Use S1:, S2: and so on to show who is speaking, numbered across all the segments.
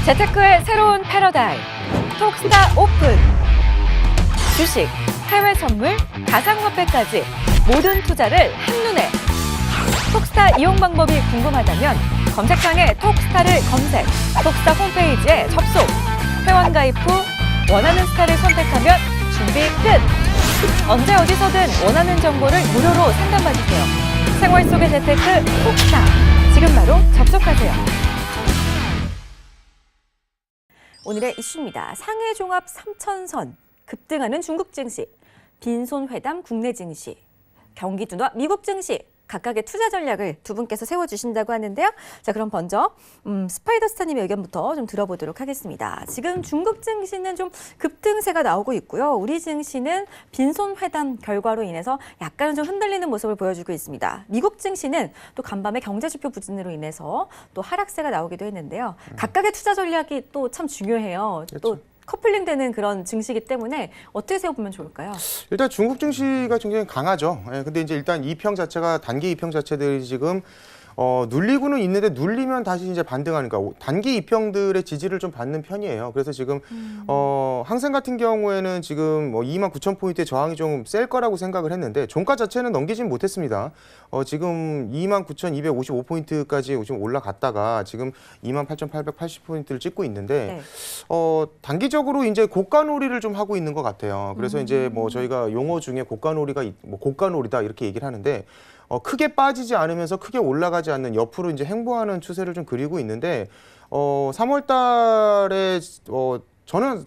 S1: 재테크의 새로운 패러다임, 톡스타 오픈. 주식, 해외 선물, 가상화폐까지 모든 투자를 한눈에. 톡스타 이용 방법이 궁금하다면 검색창에 톡스타를 검색, 톡스타 홈페이지에 접속. 회원 가입 후 원하는 스타를 선택하면 준비 끝! 언제 어디서든 원하는 정보를 무료로 상담받으세요. 생활 속의 재테크 톡스타. 지금 바로 접속하세요. 오늘의 이슈입니다. 상해 종합 3천선, 급등하는 중국 증시, 빈손 회담 국내 증시, 경기 둔화 미국 증시, 각각의 투자 전략을 두 분께서 세워주신다고 하는데요. 자, 그럼 먼저 스파이더스타님의 의견부터 좀 들어보도록 하겠습니다. 지금 중국 증시는 좀 급등세가 나오고 있고요. 우리 증시는 빈손 회담 결과로 인해서 약간은 좀 흔들리는 모습을 보여주고 있습니다. 미국 증시는 또 간밤에 경제지표 부진으로 인해서 또 하락세가 나오기도 했는데요. 각각의 투자 전략이 또 참 중요해요.
S2: 그렇죠.
S1: 또 커플링되는 그런 증시이기 때문에 어떻게 세워보면 좋을까요?
S2: 일단 중국 증시가 굉장히 강하죠. 근데 이제 일단 이평 자체가 단기 이평 자체들이 지금 눌리고는 있는데 눌리면 다시 이제 반등하니까 단기 이평들의 지지를 좀 받는 편이에요. 그래서 지금 항생 같은 경우에는 지금 29,000포인트의 저항이 좀 셀 거라고 생각을 했는데 종가 자체는 넘기진 못했습니다. 지금 29,255포인트까지 지금 올라갔다가 지금 28,880포인트를 찍고 있는데 단기적으로 이제 고가놀이를 좀 하고 있는 것 같아요. 그래서 이제 뭐 저희가 용어 중에 고가놀이가 고가놀이다 이렇게 얘기를 하는데 크게 빠지지 않으면서 크게 올라가지 않는 옆으로 이제 행보하는 추세를 좀 그리고 있는데 3월 달에 저는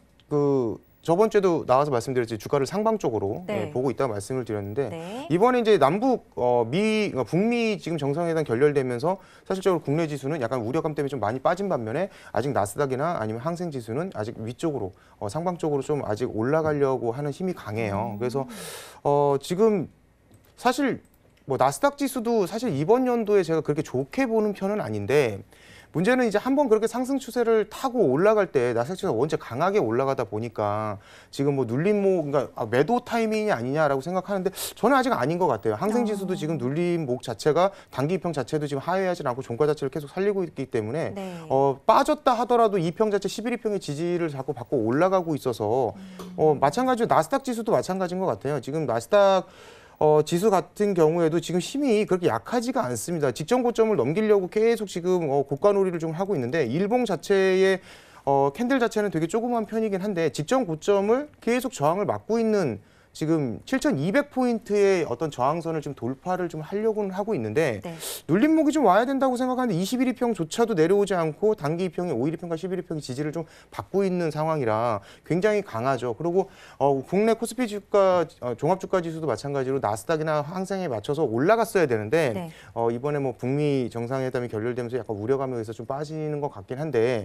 S2: 저번 주에도 나와서 말씀드렸지 주가를 상방 쪽으로 보고 있다고 말씀을 드렸는데 이번에 이제 남북 북미 지금 정상회담 결렬되면서 사실적으로 국내 지수는 약간 우려감 때문에 좀 많이 빠진 반면에 아직 나스닥이나 아니면 항생 지수는 아직 위쪽으로 상방 쪽으로 좀 아직 올라가려고 하는 힘이 강해요. 그래서 지금 사실 뭐 나스닥 지수도 사실 이번 연도에 제가 그렇게 좋게 보는 편은 아닌데 문제는 이제 한번 그렇게 상승 추세를 타고 올라갈 때 나스닥 지수가 원체 강하게 올라가다 보니까 지금 뭐 눌림목 그러니까 매도 타이밍이 아니냐라고 생각하는데 저는 아직 아닌 것 같아요. 항생 지수도 지금 눌림목 자체가 단기 이평 자체도 지금 하회하지 않고 종가 자체를 계속 살리고 있기 때문에 빠졌다 하더라도 이평 자체 11이평의 지지를 자꾸 받고 올라가고 있어서 마찬가지로 나스닥 지수도 마찬가지인 것 같아요. 지금 나스닥 지수 같은 경우에도 지금 힘이 그렇게 약하지가 않습니다. 직전 고점을 넘기려고 계속 지금 고가놀이를 좀 하고 있는데 일봉 자체의 캔들 자체는 되게 조그만 편이긴 한데 직전 고점을 계속 저항을 막고 있는 지금 7,200포인트의 어떤 저항선을 좀 돌파를 좀 하려고는 하고 있는데 눌림목이 좀 와야 된다고 생각하는데 21이평조차도 내려오지 않고 단기 이평의 5일이평과 11이평의 지지를 좀 받고 있는 상황이라 굉장히 강하죠. 그리고 국내 코스피 주가 종합주가 지수도 마찬가지로 나스닥이나 항생에 맞춰서 올라갔어야 되는데 이번에 뭐 북미 정상회담이 결렬되면서 약간 우려감에 의해서 좀 빠지는 것 같긴 한데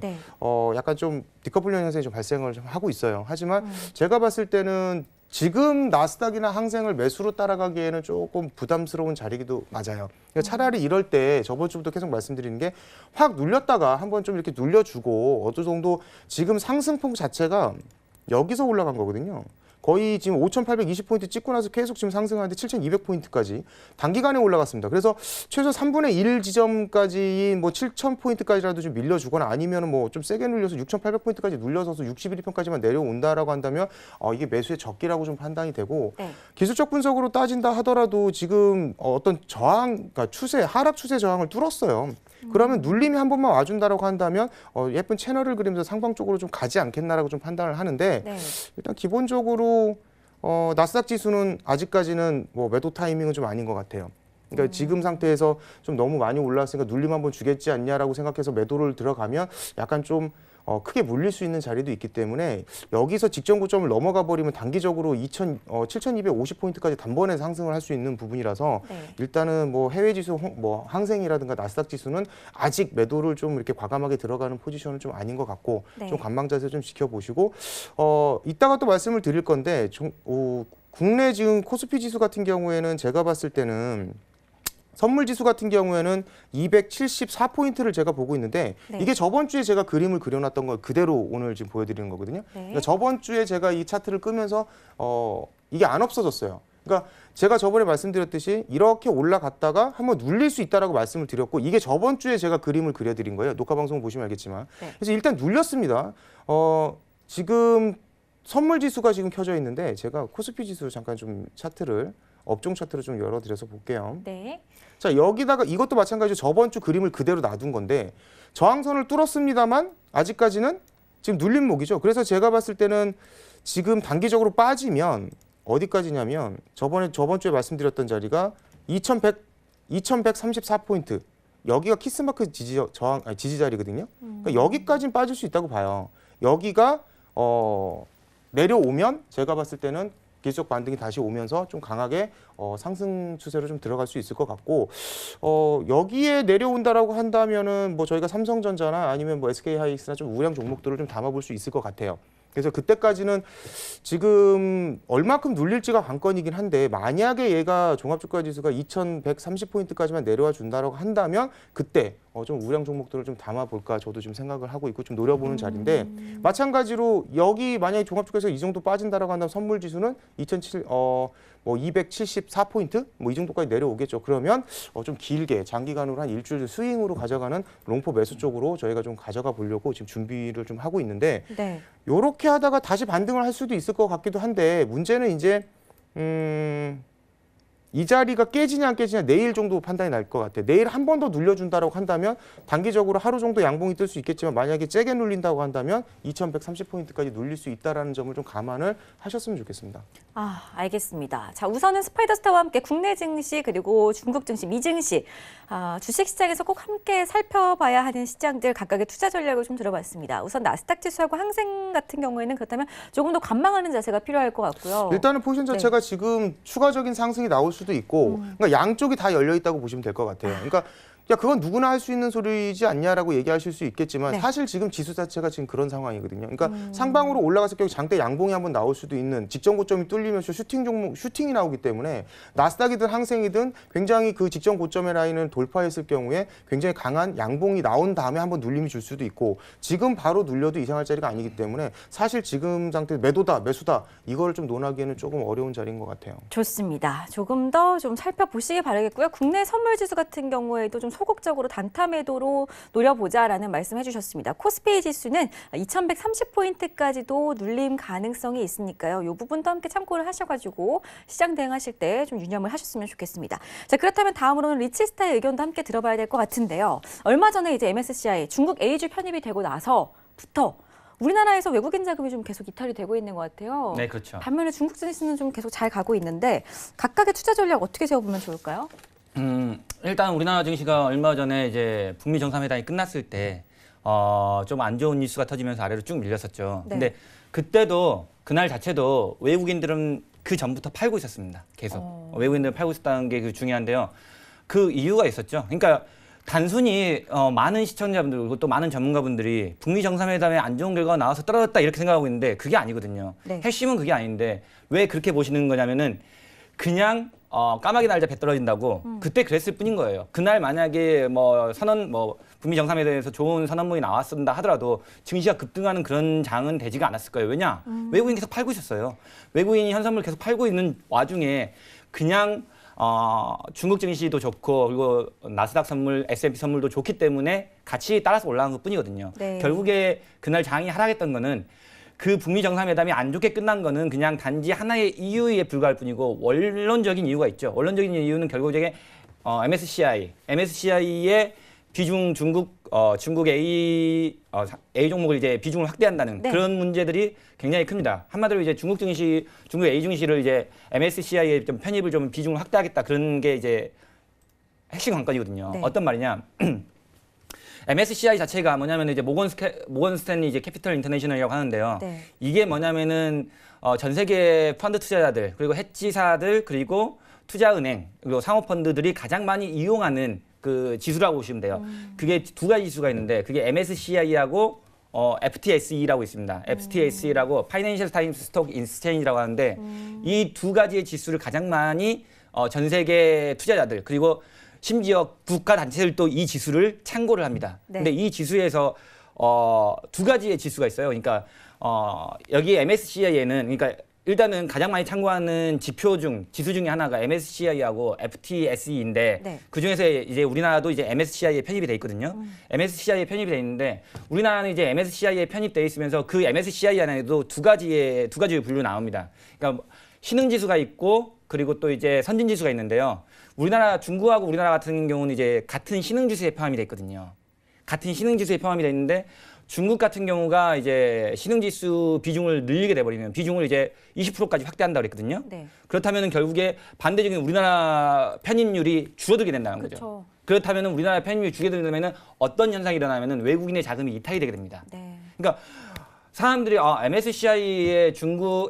S2: 약간 좀 디커플링 현상이 좀 발생을 좀 하고 있어요. 하지만 제가 봤을 때는 지금 나스닥이나 항생을 매수로 따라가기에는 조금 부담스러운 자리기도 맞아요. 그러니까 차라리 이럴 때 저번 주부터 계속 말씀드리는 게 확 눌렸다가 한번 좀 이렇게 눌려주고 어느 정도 지금 상승폭 자체가 여기서 올라간 거거든요. 거의 지금 5,820포인트 찍고 나서 계속 지금 상승하는데 7,200포인트까지 단기간에 올라갔습니다. 그래서 최소 3분의 1 지점까지 뭐 7,000포인트까지라도 좀 밀려주거나 아니면 뭐 좀 세게 눌려서 6,800포인트까지 눌려서서 61이평까지만 내려온다라고 한다면 이게 매수의 적기라고 좀 판단이 되고 기술적 분석으로 따진다 하더라도 지금 어떤 저항, 그러니까 추세, 하락 추세 저항을 뚫었어요. 그러면 눌림이 한 번만 와준다라고 한다면 예쁜 채널을 그리면서 상방 쪽으로 좀 가지 않겠나라고 좀 판단을 하는데 일단 기본적으로 나스닥 지수는 아직까지는 뭐 매도 타이밍은 좀 아닌 것 같아요. 그러니까 지금 상태에서 좀 너무 많이 올라왔으니까 눌림 한번 주겠지 않냐라고 생각해서 매도를 들어가면 약간 좀 크게 물릴 수 있는 자리도 있기 때문에 여기서 직전 고점을 넘어가 버리면 단기적으로 7,250포인트까지 단번에 상승을 할 수 있는 부분이라서 일단은 뭐 해외 지수, 뭐 항생이라든가 나스닥 지수는 아직 매도를 좀 이렇게 과감하게 들어가는 포지션은 좀 아닌 것 같고 좀 관망 자세 좀 지켜보시고 이따가 또 말씀을 드릴 건데 국내 지금 코스피 지수 같은 경우에는 제가 봤을 때는 선물 지수 같은 경우에는 274포인트를 제가 보고 있는데 이게 저번 주에 제가 그림을 그려놨던 걸 그대로 오늘 지금 보여드리는 거거든요. 그러니까 저번 주에 제가 이 차트를 끄면서 이게 안 없어졌어요. 그러니까 제가 저번에 말씀드렸듯이 이렇게 올라갔다가 한번 눌릴 수 있다라고 말씀을 드렸고 이게 저번 주에 제가 그림을 그려드린 거예요. 녹화 방송 보시면 알겠지만.
S1: 네.
S2: 그래서 일단 눌렸습니다. 지금 선물 지수가 지금 켜져 있는데 제가 코스피 지수 잠깐 좀 차트를 업종 차트를 좀 열어드려서 볼게요.
S1: 네.
S2: 자, 여기다가 이것도 마찬가지로 저번 주 그림을 그대로 놔둔 건데 저항선을 뚫었습니다만 아직까지는 지금 눌림목이죠. 그래서 제가 봤을 때는 지금 단기적으로 빠지면 어디까지냐면 저번 주에 말씀드렸던 자리가 2134포인트. 여기가 키스마크 지지 자리거든요. 그러니까 여기까지는 빠질 수 있다고 봐요. 여기가 내려오면 제가 봤을 때는 기술적 반등이 다시 오면서 좀 강하게 상승 추세로 좀 들어갈 수 있을 것 같고 여기에 내려온다라고 한다면은 뭐 저희가 삼성전자나 아니면 뭐 SK하이닉스나 좀 우량 종목들을 좀 담아볼 수 있을 것 같아요. 그래서 그때까지는 지금 얼마큼 눌릴지가 관건이긴 한데 만약에 얘가 종합주가지수가 2130포인트까지만 내려와 준다라고 한다면 그때 좀 우량 종목들을 좀 담아볼까 저도 좀 생각을 하고 있고 좀 노려보는 자리인데 마찬가지로 여기 만약에 종합주가에서 이 정도 빠진다라고 한다면 선물지수는 274포인트 뭐 이 정도까지 내려오겠죠. 그러면 좀 길게 장기간으로 한 일주일 스윙으로 가져가는 롱포 매수 쪽으로 저희가 좀 가져가 보려고 지금 준비를 좀 하고 있는데
S1: 네.
S2: 요렇게 하다가 다시 반등을 할 수도 있을 것 같기도 한데 문제는 이제 이 자리가 깨지냐 안 깨지냐 내일 정도 판단이 날 것 같아요. 내일 한 번 더 눌려준다고 한다면 단기적으로 하루 정도 양봉이 뜰 수 있겠지만 만약에 세게 눌린다고 한다면 2130포인트까지 눌릴 수 있다는 점을 좀 감안을 하셨으면 좋겠습니다.
S1: 알겠습니다. 자, 우선은 스파이더스타와 함께 국내 증시 그리고 중국 증시, 미증시 주식시장에서 꼭 함께 살펴봐야 하는 시장들 각각의 투자 전략을 좀 들어봤습니다. 우선 나스닥 지수하고 항생 같은 경우에는 그렇다면 조금 더 관망하는 자세가 필요할 것 같고요.
S2: 일단은 포지션 자체가 지금 추가적인 상승이 나올 수도 있고 그러니까 양쪽이 다 열려 있다고 보시면 될 것 같아요. 그러니까 야 그건 누구나 할 수 있는 소리지 않냐라고 얘기하실 수 있겠지만
S1: 네.
S2: 사실 지금 지수 자체가 지금 그런 상황이거든요. 그러니까 상방으로 올라갔을 경우 장대 양봉이 한번 나올 수도 있는 직전 고점이 뚫리면서 슈팅이 나오기 때문에 나스닥이든 항생이든 굉장히 그 직전 고점의 라인을 돌파했을 경우에 굉장히 강한 양봉이 나온 다음에 한번 눌림이 줄 수도 있고 지금 바로 눌려도 이상할 자리가 아니기 때문에 사실 지금 상태 매도다 매수다 이걸 좀 논하기에는 조금 어려운 자리인 것 같아요.
S1: 좋습니다. 조금 더 좀 살펴보시기 바라겠고요. 국내 선물지수 같은 경우에도 좀 소극적으로 단타 매도로 노려보자라는 말씀해 주셨습니다. 코스피 지수는 2130포인트까지도 눌림 가능성이 있으니까요. 이 부분도 함께 참고를 하셔가지고 시장 대응하실 때 좀 유념을 하셨으면 좋겠습니다. 자, 그렇다면 다음으로는 리치스타의 의견도 함께 들어봐야 될 것 같은데요. 얼마 전에 이제 MSCI 중국 A주 편입이 되고 나서부터 우리나라에서 외국인 자금이 좀 계속 이탈이 되고 있는 것 같아요.
S3: 네, 그렇죠.
S1: 반면에 중국 증시는 좀 계속 잘 가고 있는데 각각의 투자 전략 어떻게 세워보면 좋을까요?
S3: 일단 우리나라 증시가 얼마 전에 이제 북미 정상회담이 끝났을 때 좀 안 좋은 뉴스가 터지면서 아래로 쭉 밀렸었죠.
S1: 네.
S3: 근데 그때도 그날 자체도 외국인들은 그 전부터 팔고 있었습니다. 계속 외국인들은 팔고 있었다는 게 그 중요한데요. 그 이유가 있었죠. 그러니까 단순히 많은 시청자분들 그리고 또 많은 전문가분들이 북미 정상회담에 안 좋은 결과가 나와서 떨어졌다 이렇게 생각하고 있는데 그게 아니거든요.
S1: 네.
S3: 핵심은 그게 아닌데 왜 그렇게 보시는 거냐면은 그냥 까마귀 날자 배 떨어진다고 그때 그랬을 뿐인 거예요. 그날 만약에 북미 정상회담에서 좋은 선언문이 나왔습니다 하더라도 증시가 급등하는 그런 장은 되지가 않았을 거예요. 왜냐? 외국인이 계속 팔고 있었어요. 외국인이 현선물 계속 팔고 있는 와중에 그냥 중국 증시도 좋고 그리고 나스닥 선물, S&P 선물도 좋기 때문에 같이 따라서 올라간 것뿐이거든요.
S1: 네.
S3: 결국에 그날 장이 하락했던 거는 그 북미 정상회담이 안 좋게 끝난 거는 그냥 단지 하나의 이유에 불과할 뿐이고 원론적인 이유가 있죠. 원론적인 이유는 결국에 MSCI의 비중 중국 A 종목을 이제 비중을 확대한다는
S1: 네.
S3: 그런 문제들이 굉장히 큽니다. 한마디로 이제 중국 A 증시를 이제 MSCI에 좀 편입을 좀 비중을 확대하겠다 그런 게 이제 핵심 관건이거든요.
S1: 네.
S3: 어떤 말이냐? MSCI 자체가 뭐냐면 이제 모건 스탠리 이제 캐피털 인터내셔널이라고 하는데요.
S1: 네.
S3: 이게 뭐냐면은 전 세계 펀드 투자자들 그리고 헤지사들 그리고 투자은행 그리고 상호펀드들이 가장 많이 이용하는 그 지수라고 보시면 돼요. 그게 두 가지 지수가 있는데 그게 MSCI하고 FTSE라고 있습니다. FTSE라고 파이낸셜 타임스 스톡 인스체인지라고 하는데 이 두 가지의 지수를 가장 많이 전 세계 투자자들 그리고 심지어 국가 단체들도 이 지수를 참고를 합니다.
S1: 네.
S3: 근데 이 지수에서 두 가지의 지수가 있어요. 그러니까 여기 MSCI에는 그러니까 일단은 가장 많이 참고하는 지수 중에 하나가 MSCI하고 FTSE인데
S1: 네.
S3: 그 중에서 이제 우리나라도 이제 MSCI에 편입이 돼 있거든요. MSCI에 편입이 돼 있는데 우리나라는 이제 MSCI에 편입돼 있으면서 그 MSCI 안에도 두 가지의 분류 나옵니다. 그러니까 신흥지수가 있고 그리고 또 이제 선진지수가 있는데요. 중국하고 우리나라 같은 경우는 이제 같은 신흥지수에 포함이 돼 있거든요. 같은 신흥지수에 포함이 돼 있는데 중국 같은 경우가 이제 신흥지수 비중을 늘리게 돼버리면 비중을 이제 20%까지 확대한다고 그랬거든요.
S1: 네.
S3: 그렇다면 결국에 반대적인 우리나라 편입률이 줄어들게 된다는 거죠.
S1: 그렇죠.
S3: 그렇다면 우리나라 편입률이 줄어들면 어떤 현상이 일어나면 외국인의 자금이 이탈이 되게 됩니다.
S1: 네.
S3: 그러니까 사람들이 MSCI의 중국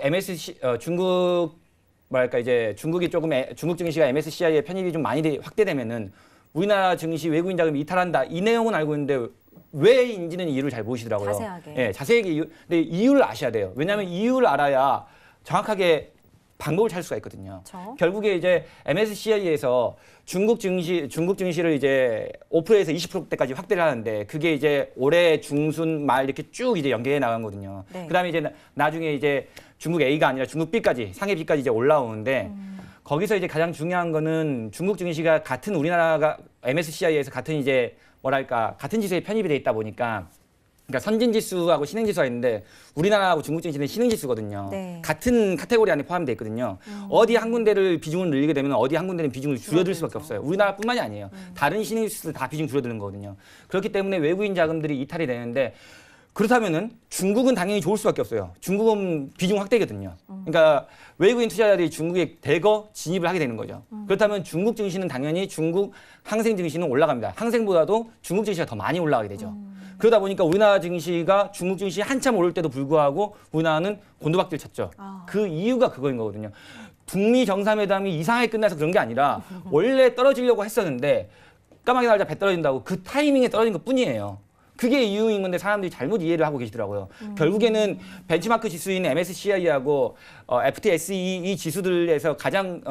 S3: 뭐랄까 이제 중국 증시가 MSCI에 편입이 좀 많이 확대되면은 우리나라 증시 외국인 자금이 이탈한다 이 내용은 알고 있는데 왜인지는 이유를 잘 모르시더라고요.
S1: 자세하게.
S3: 예, 자세하게 근데 이유를 아셔야 돼요. 왜냐하면 이유를 알아야 정확하게 방법을 찾을 수가 있거든요.
S1: 그렇죠.
S3: 결국에 이제 MSCI에서 중국 증시를 이제 5%에서 20%대까지 확대를 하는데 그게 이제 올해 중순 말 이렇게 쭉 이제 연계해 나간 거거든요.
S1: 네.
S3: 그다음에 이제 나중에 이제 중국 A가 아니라 중국 B까지 상해 B까지 이제 올라오는데 거기서 이제 가장 중요한 거는 중국 증시가 같은 우리나라가 MSCI에서 같은 이제 뭐랄까 같은 지수에 편입이 돼 있다 보니까 그러니까 선진지수하고 신흥지수가 있는데 우리나라하고 중국 증시는 신흥지수거든요.
S1: 네.
S3: 같은 카테고리 안에 포함되어 있거든요. 어디 한 군데를 비중을 늘리게 되면 어디 한 군데는 비중을 줄어들 수밖에 없어요. 우리나라뿐만이 아니에요. 다른 신흥지수들 다 비중 줄어드는 거거든요. 그렇기 때문에 외국인 자금들이 이탈이 되는데 그렇다면은 중국은 당연히 좋을 수밖에 없어요. 중국은 비중 확대거든요. 그러니까 외국인 투자자들이 중국에 대거 진입을 하게 되는 거죠. 그렇다면 중국 증시는 당연히 중국 항생 증시는 올라갑니다. 항생보다도 중국 증시가 더 많이 올라가게 되죠. 그러다 보니까 우리나라 증시가 중국 증시 한참 오를 때도 불구하고 우리나라는 곤두박질 쳤죠. 그 이유가 그거인 거거든요. 북미 정상회담이 이상하게 끝나서 그런 게 아니라 원래 떨어지려고 했었는데 까마귀 날자 배 떨어진다고 그 타이밍에 떨어진 것 뿐이에요. 그게 이유인 건데 사람들이 잘못 이해를 하고 계시더라고요. 결국에는 벤치마크 지수인 MSCI하고 FTSE 이 지수들에서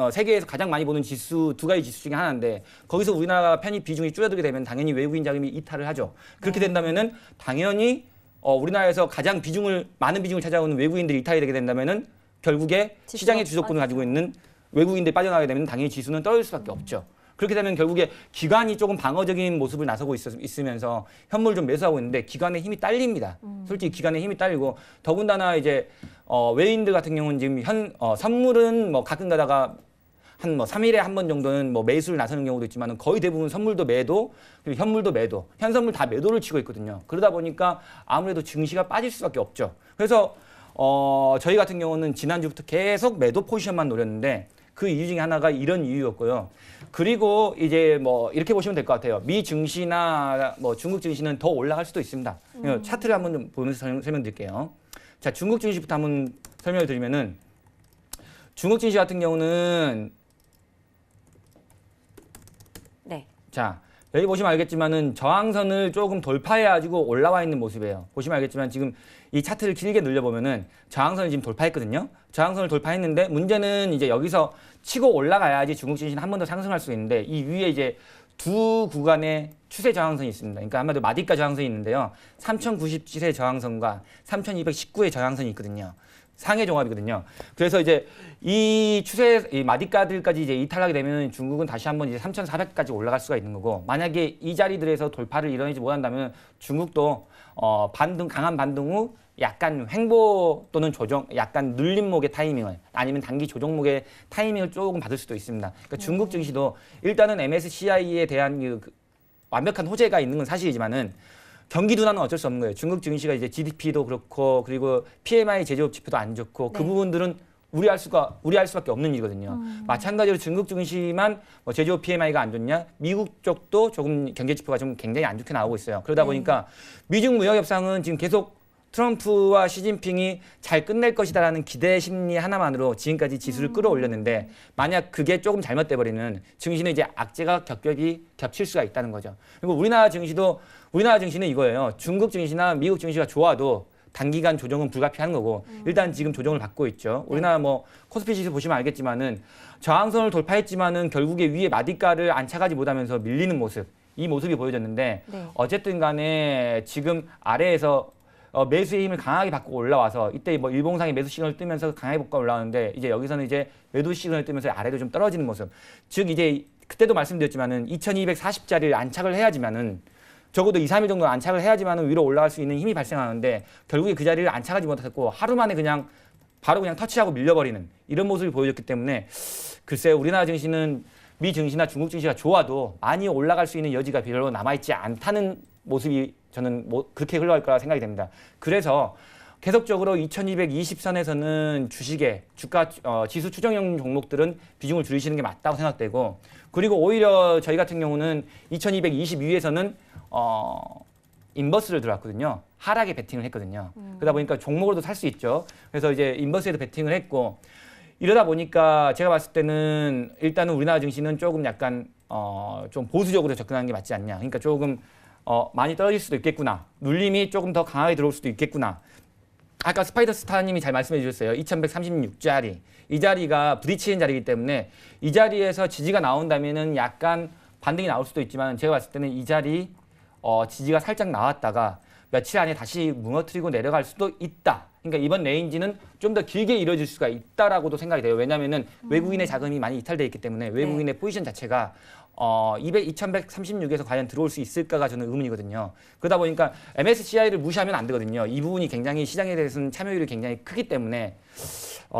S3: 세계에서 가장 많이 보는 지수 두 가지 지수 중에 하나인데 거기서 우리나라 편입 비중이 줄어들게 되면 당연히 외국인 자금이 이탈을 하죠. 그렇게 된다면은 당연히 우리나라에서 가장 많은 비중을 찾아오는 외국인들이 이탈이 되게 된다면은 결국에 시장의 주도권을 가지고 있는 외국인들이 빠져나가게 되면 당연히 지수는 떨어질 수밖에 없죠. 그렇게 되면 결국에 기관이 조금 방어적인 모습을 나서고 있으면서 현물을 좀 매수하고 있는데 기관의 힘이 딸립니다. 솔직히 기관의 힘이 딸리고 더군다나 이제 외인들 같은 경우는 지금 선물은 뭐 가끔 가다가 한 3일에 한 번 정도는 뭐 매수를 나서는 경우도 있지만 거의 대부분 선물도 매도 그리고 현물도 매도 현선물 다 매도를 치고 있거든요. 그러다 보니까 아무래도 증시가 빠질 수밖에 없죠. 그래서 저희 같은 경우는 지난주부터 계속 매도 포지션만 노렸는데 그 이유 중에 하나가 이런 이유였고요. 그리고 이제 뭐 이렇게 보시면 될 것 같아요. 미 증시나 뭐 중국 증시는 더 올라갈 수도 있습니다. 차트를 한번 좀 보면서 설명드릴게요. 자, 중국 증시부터 한번 설명을 드리면은 중국 증시 같은 경우는
S1: 네.
S3: 자, 여기 보시면 알겠지만은 저항선을 조금 돌파해가지고 올라와 있는 모습이에요. 보시면 알겠지만 지금 이 차트를 길게 늘려보면은 저항선을 지금 돌파했거든요. 저항선을 돌파했는데 문제는 이제 여기서 치고 올라가야지 중국 증시는 한 번 더 상승할 수 있는데 이 위에 이제 두 구간의 추세 저항선이 있습니다. 그러니까 한마디로 마디가 저항선이 있는데요. 3097의 저항선과 3219의 저항선이 있거든요. 상해 종합이거든요. 그래서 이제 이 마디가들까지 이제 이탈하게 되면 중국은 다시 한번 이제 3,400까지 올라갈 수가 있는 거고 만약에 이 자리들에서 돌파를 이뤄내지 못한다면 중국도 강한 반등 후 약간 횡보 또는 조정, 약간 눌림목의 타이밍을 아니면 단기 조정목의 타이밍을 조금 받을 수도 있습니다. 그러니까 중국 증시도 일단은 MSCI에 대한 완벽한 호재가 있는 건 사실이지만은 경기 둔화는 어쩔 수 없는 거예요. 중국 증시가 이제 GDP도 그렇고 그리고 PMI 제조업 지표도 안 좋고
S1: 네.
S3: 그 부분들은 우려할 수밖에 없는 일이거든요. 마찬가지로 중국 증시만 제조업 PMI가 안 좋냐? 미국 쪽도 조금 경제 지표가 좀 굉장히 안 좋게 나오고 있어요. 그러다 보니까 미중 무역 협상은 지금 계속 트럼프와 시진핑이 잘 끝낼 것이다라는 기대 심리 하나만으로 지금까지 지수를 끌어올렸는데 만약 그게 조금 잘못돼 버리면 증시는 이제 악재가 겹칠 수가 있다는 거죠. 그리고 우리나라 증시는 이거예요. 중국 증시나 미국 증시가 좋아도 단기간 조정은 불가피한 거고 일단 지금 조정을 받고 있죠. 우리나라 뭐 코스피 지수 보시면 알겠지만은 저항선을 돌파했지만은 결국에 위에 마디가를 안착하지 못하면서 밀리는 모습. 이 모습이 보여졌는데
S1: 네.
S3: 어쨌든 간에 지금 아래에서 매수의 힘을 강하게 받고 올라와서 이때 뭐 일봉상의 매수 시그널을 뜨면서 강하게 받고 올라오는데 이제 여기서는 이제 매도 시그널을 뜨면서 아래로 좀 떨어지는 모습. 즉 이제 그때도 말씀드렸지만은 2240짜리를 안착을 해야지만은 적어도 2, 3일 정도 안착을 해야지만은 위로 올라갈 수 있는 힘이 발생하는데 결국에 그 자리를 안착하지 못했고 하루 만에 그냥 바로 그냥 터치하고 밀려버리는 이런 모습을 보여줬기 때문에 글쎄요, 우리나라 증시는 미 증시나 중국 증시가 좋아도 많이 올라갈 수 있는 여지가 별로 남아있지 않다는 모습이 저는 뭐 그렇게 흘러갈 거라 생각이 됩니다. 그래서 계속적으로 2220선에서는 주식의 주가 지수 추정형 종목들은 비중을 줄이시는 게 맞다고 생각되고 그리고 오히려 저희 같은 경우는 2222에서는 인버스를 들어왔거든요. 하락에 베팅을 했거든요. 그러다 보니까 종목으로도 살 수 있죠. 그래서 이제 인버스에도 베팅을 했고 이러다 보니까 제가 봤을 때는 일단은 우리나라 증시는 조금 약간 좀 보수적으로 접근하는 게 맞지 않냐. 그러니까 조금 많이 떨어질 수도 있겠구나. 눌림이 조금 더 강하게 들어올 수도 있겠구나. 아까 스파이더 스타님이 잘 말씀해 주셨어요. 2136자리. 이 자리가 부딪히는 자리이기 때문에 이 자리에서 지지가 나온다면은 약간 반등이 나올 수도 있지만 제가 봤을 때는 이 자리 지지가 살짝 나왔다가 며칠 안에 다시 무너뜨리고 내려갈 수도 있다. 그러니까 이번 레인지는 좀 더 길게 이루어질 수가 있다라고도 생각이 돼요. 왜냐하면은 외국인의 자금이 많이 이탈돼 있기 때문에 외국인의 포지션 자체가 2136에서 과연 들어올 수 있을까가 저는 의문이거든요. 그러다 보니까 MSCI를 무시하면 안 되거든요. 이 부분이 굉장히 시장에 대해서는 참여율이 굉장히 크기 때문에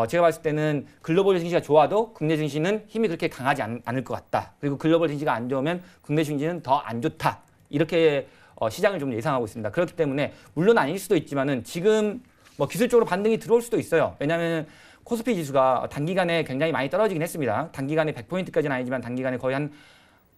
S3: 제가 봤을 때는 글로벌 증시가 좋아도 국내 증시는 힘이 그렇게 강하지 않을 것 같다. 그리고 글로벌 증시가 안 좋으면 국내 증시는 더 안 좋다. 이렇게 시장을 좀 예상하고 있습니다. 그렇기 때문에 물론 아닐 수도 있지만은 지금 뭐 기술적으로 반등이 들어올 수도 있어요. 왜냐하면 코스피 지수가 단기간에 굉장히 많이 떨어지긴 했습니다. 단기간에 100포인트까지는 아니지만 단기간에 거의 한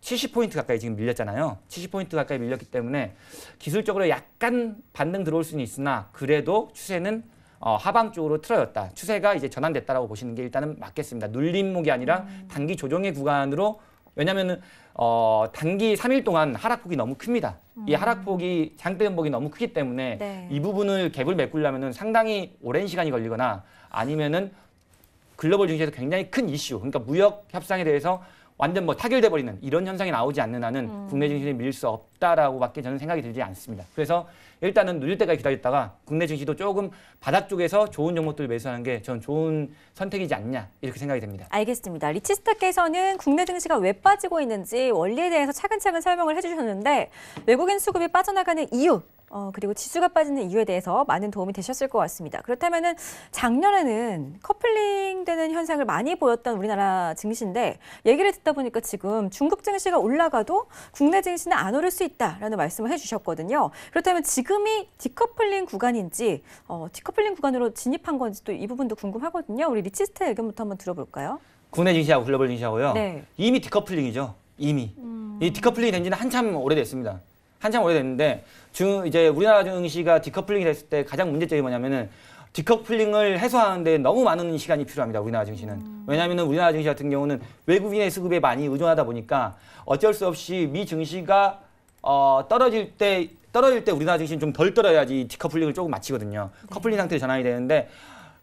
S3: 70포인트 가까이 지금 밀렸잖아요. 70포인트 가까이 밀렸기 때문에 기술적으로 약간 반등 들어올 수는 있으나 그래도 추세는 하방 쪽으로 틀어졌다. 추세가 이제 전환됐다라고 보시는 게 일단은 맞겠습니다. 눌림목이 아니라 단기 조정의 구간으로 왜냐면은 단기 3일 동안 하락폭이 너무 큽니다. 이 하락폭이 장대음폭이 너무 크기 때문에
S1: 네.
S3: 이 부분을 갭을 메꾸려면은 상당히 오랜 시간이 걸리거나 아니면은 글로벌 증시에서 굉장히 큰 이슈, 그러니까 무역 협상에 대해서 완전 뭐 타결돼 버리는 이런 현상이 나오지 않는 한은 국내 증시를 밀 수 없다라고밖에 저는 생각이 들지 않습니다. 그래서 일단은 누릴 때까지 기다렸다가 국내 증시도 조금 바닥 쪽에서 좋은 종목들을 매수하는 게 전 좋은 선택이지 않냐 이렇게 생각이 됩니다.
S1: 알겠습니다. 리치스타께서는 국내 증시가 왜 빠지고 있는지 원리에 대해서 차근차근 설명을 해주셨는데 외국인 수급이 빠져나가는 이유 그리고 지수가 빠지는 이유에 대해서 많은 도움이 되셨을 것 같습니다. 그렇다면은 작년에는 커플링 되는 현상을 많이 보였던 우리나라 증시인데 얘기를 듣다 보니까 지금 중국 증시가 올라가도 국내 증시는 안 오를 수 있다라는 말씀을 해주셨거든요. 그렇다면 지금이 디커플링 구간인지 디커플링 구간으로 진입한 건지 또 이 부분도 궁금하거든요. 우리 리치스타 의견부터 한번 들어볼까요?
S3: 국내 증시하고 글로벌 증시하고요.
S1: 네.
S3: 이미 디커플링이죠. 이미. 이 디커플링이 된 지는 한참 오래됐습니다. 한참 오래됐는데 이제 우리나라 증시가 디커플링이 됐을 때 가장 문제점이 뭐냐면은 디커플링을 해소하는데 너무 많은 시간이 필요합니다. 우리나라 증시는. 왜냐하면은 우리나라 증시 같은 경우는 외국인의 수급에 많이 의존하다 보니까 어쩔 수 없이 미 증시가 떨어질 때 우리나라 증시는 좀 덜 떨어야지 디커플링을 조금 마치거든요. 커플링 상태로 전환이 되는데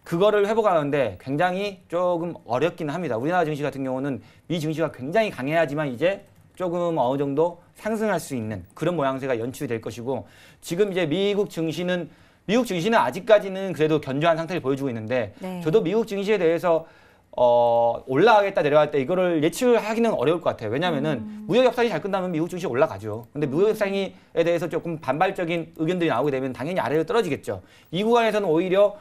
S3: 그거를 회복하는데 굉장히 조금 어렵기는 합니다. 우리나라 증시 같은 경우는 미 증시가 굉장히 강해야지만 이제 조금 어느 정도 상승할 수 있는 그런 모양새가 연출이 될 것이고 지금 이제 미국 증시는 아직까지는 그래도 견조한 상태를 보여주고 있는데
S1: 네.
S3: 저도 미국 증시에 대해서 올라가겠다 내려갈 때 이거를 예측하기는 어려울 것 같아요. 왜냐하면은 무역 협상이 잘 끝나면 미국 증시 올라가죠. 근데 무역 협상에 대해서 조금 반발적인 의견들이 나오게 되면 당연히 아래로 떨어지겠죠. 이 구간에서는 오히려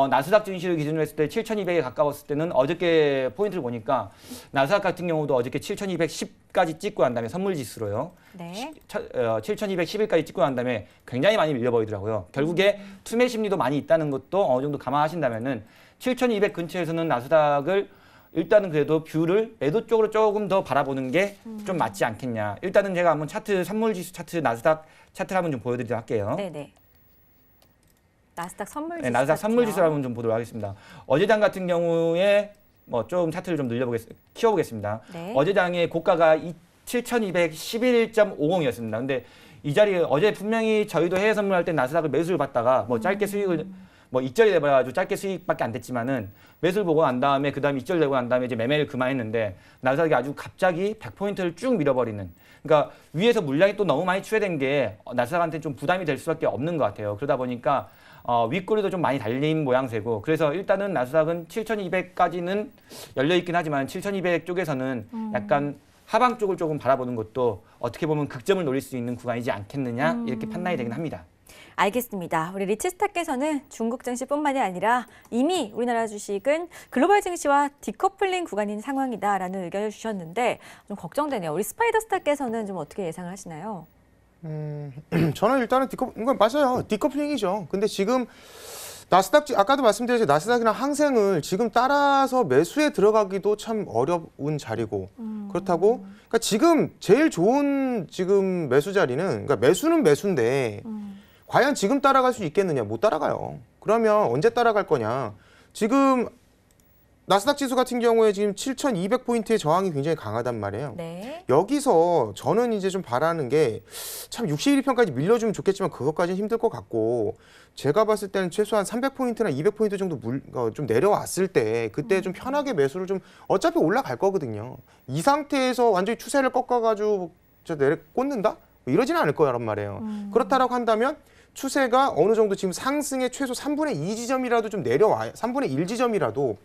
S3: 나스닥 증시를 기준으로 했을 때 7,200에 가까웠을 때는 어저께 포인트를 보니까 나스닥 같은 경우도 어저께 7,210까지 찍고 난 다음에 선물 지수로요.
S1: 네.
S3: 7,211까지 찍고 난 다음에 굉장히 많이 밀려버리더라고요. 결국에 투매 심리도 많이 있다는 것도 어느 정도 감안하신다면은 7,200 근처에서는 나스닥을 일단은 그래도 뷰를 매도 쪽으로 조금 더 바라보는 게 좀 맞지 않겠냐. 일단은 제가 한번 선물 지수 차트 나스닥 차트를 한번 좀 보여드리도록 할게요.
S1: 네네. 나스닥 선물 지수.
S3: 네, 나스닥 선물 지수를 한번 좀 보도록 하겠습니다. 어제장 같은 경우에 뭐 좀 차트를 좀 키워보겠습니다.
S1: 네.
S3: 어제장의 고가가 7,211.50이었습니다. 근데 이 자리에 어제 분명히 저희도 해외 선물할 때 나스닥을 매수를 받다가 뭐 짧게 수익을 뭐 익절이 돼가지고 짧게 수익밖에 안 됐지만은 매수를 보고 난 다음에 그 다음에 익절 되고 난 다음에 이제 매매를 그만했는데 나스닥이 아주 갑자기 100포인트를 쭉 밀어버리는. 그러니까 위에서 물량이 또 너무 많이 추회된 게 나스닥한테 좀 부담이 될 수밖에 없는 것 같아요. 그러다 보니까 윗꼬리도 좀 많이 달린 모양새고 그래서 일단은 나스닥은 7,200까지는 열려 있긴 하지만 7,200 쪽에서는 약간 하방 쪽을 조금 바라보는 것도 어떻게 보면 극점을 노릴 수 있는 구간이지 않겠느냐 이렇게 판단이 되긴 합니다.
S1: 알겠습니다. 우리 리치스타께서는 중국 증시뿐만이 아니라 이미 우리나라 주식은 글로벌 증시와 디커플링 구간인 상황이다라는 의견을 주셨는데 좀 걱정되네요. 우리 스파이더스타께서는 좀 어떻게 예상을 하시나요?
S2: 저는 일단은 이건 맞아요. 디커플링이죠. 근데 지금 나스닥, 아까도 말씀드렸죠. 나스닥이나 항생을 지금 따라서 매수에 들어가기도 참 어려운 자리고 그렇다고 그러니까 지금 제일 좋은 지금 매수 자리는 그러니까 매수는 매수인데 과연 지금 따라갈 수 있겠느냐? 못 따라가요. 그러면 언제 따라갈 거냐? 지금 나스닥 지수 같은 경우에 지금 7,200포인트의 저항이 굉장히 강하단 말이에요.
S1: 네.
S2: 여기서 저는 이제 좀 바라는 게 참 61편까지 밀려주면 좋겠지만 그것까지는 힘들 것 같고 제가 봤을 때는 최소한 300포인트나 200포인트 정도 좀 내려왔을 때 그때 좀 편하게 매수를 좀 어차피 올라갈 거거든요. 이 상태에서 완전히 추세를 꺾어가지고 꽂는다? 뭐 이러지는 않을 거란 말이에요. 그렇다라고 한다면 추세가 어느 정도 지금 상승의 최소 3분의 2 지점이라도 좀 내려와요. 3분의 1 지점이라도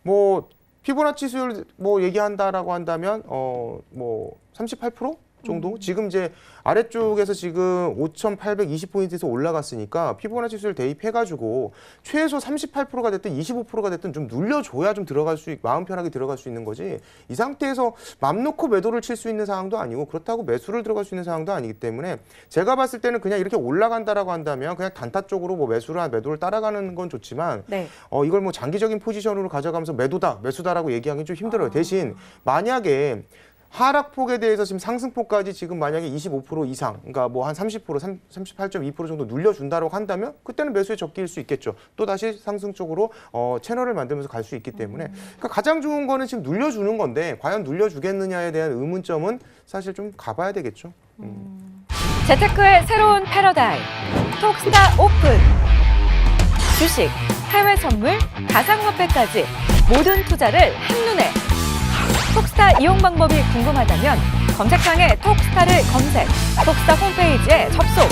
S2: 뭐 피보나치 수율 뭐 얘기한다라고 한다면 뭐 38% 정도? 지금 이제 아래쪽에서 지금 5,820포인트에서 올라갔으니까 피보나치 수율 대입해가지고 최소 38%가 됐든 25%가 됐든 좀 눌려줘야 좀 들어갈 수 마음 편하게 들어갈 수 있는 거지. 이 상태에서 맘 놓고 매도를 칠 수 있는 상황도 아니고 그렇다고 매수를 들어갈 수 있는 상황도 아니기 때문에 제가 봤을 때는 그냥 이렇게 올라간다라고 한다면 그냥 단타 쪽으로 뭐 매도를 따라가는 건 좋지만
S1: 네.
S2: 이걸 뭐 장기적인 포지션으로 가져가면서 매수다라고 얘기하기는 좀 힘들어요. 대신 만약에 하락폭에 대해서 지금 상승폭까지 지금 만약에 25% 이상, 그러니까 뭐 한 30%, 38.2% 정도 눌려준다고 한다면 그때는 매수의 적기일 수 있겠죠. 또 다시 상승 쪽으로 채널을 만들면서 갈 수 있기 때문에 그러니까 가장 좋은 거는 지금 눌려주는 건데 과연 눌려주겠느냐에 대한 의문점은 사실 좀 가봐야 되겠죠.
S1: 재테크의 새로운 패러다임 톡스타 오픈 주식, 해외 선물, 가상화폐까지 모든 투자를 한눈에 톡스타 이용 방법이 궁금하다면 검색창에 톡스타를 검색, 톡스타 홈페이지에 접속,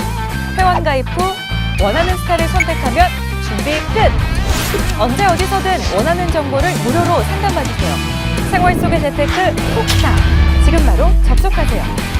S1: 회원 가입 후 원하는 스타를 선택하면 준비 끝! 언제 어디서든 원하는 정보를 무료로 상담받으세요. 생활 속의 재테크 톡스타, 지금 바로 접속하세요.